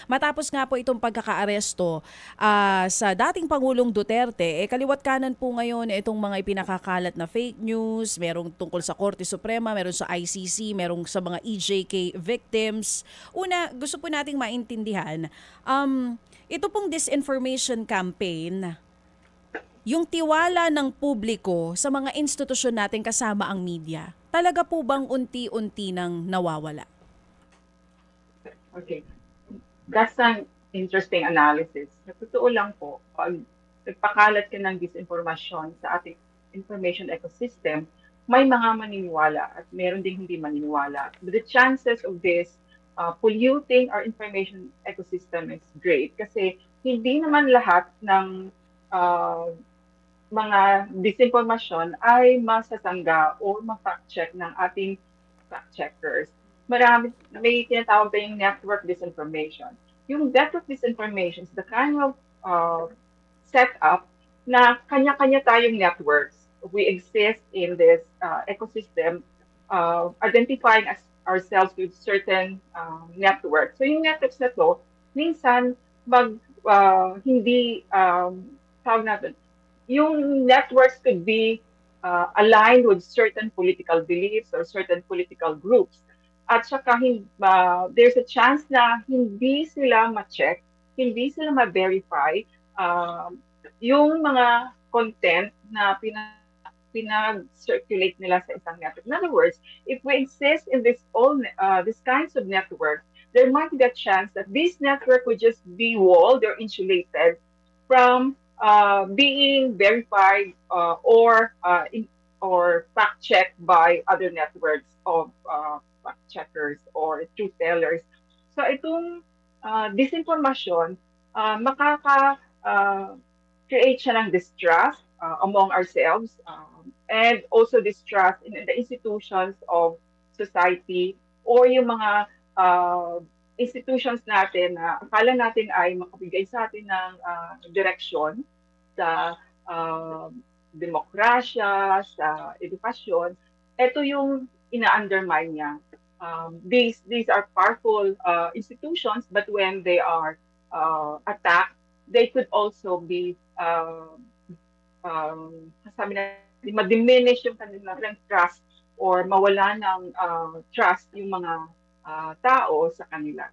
Matapos nga po itong pagkakaaresto sa dating Pangulong Duterte, kaliwat kanan po ngayon itong mga ipinakakalat na fake news, merong tungkol sa Korte Suprema, meron sa ICC, merong sa mga EJK victims. Una, gusto po nating maintindihan, ito pong disinformation campaign, yung tiwala ng publiko sa mga institusyon natin kasama ang media, talaga po bang unti-unti nang nawawala? Okay. That's an interesting analysis. Sa totoo lang po, pag nagpakalat ka ng disinformasyon sa ating information ecosystem, may mga maniniwala at meron ding hindi maniniwala. But the chances of this polluting our information ecosystem is great kasi hindi naman lahat ng uh, mga disinformasyon ay masasangga o ma-fact check ng ating fact checkers. Marami, may tinatawag tayong network disinformation. Yung network disinformation is the kind of setup na kanya-kanya tayong networks. We exist in this ecosystem, identifying as ourselves with certain networks. So yung networks na to, minsan hindi tawag natin, yung networks could be aligned with certain political beliefs or certain political groups. At saka there's a chance na hindi sila ma-check, hindi sila ma-verify uh, yung mga content na pinag-circulate nila sa isang network. In other words, if we exist in this kinds of networks, there might be a chance that this network would just be walled or insulated from being verified or fact checked by other networks of fact checkers or truth tellers. So itong disinformation, makaka create siya ng distrust among ourselves and also distrust in the institutions of society or yung mga uh, institutions natin na akala natin ay makabigay sa atin ng direksyon sa uh, demokrasya, sa edukasyon, ito yung ina-undermine niya. These are powerful institutions, but when they are attacked, they could also be sabi natin, ma-diminish yung kanilang trust or mawala ng trust yung mga tao sa kanila.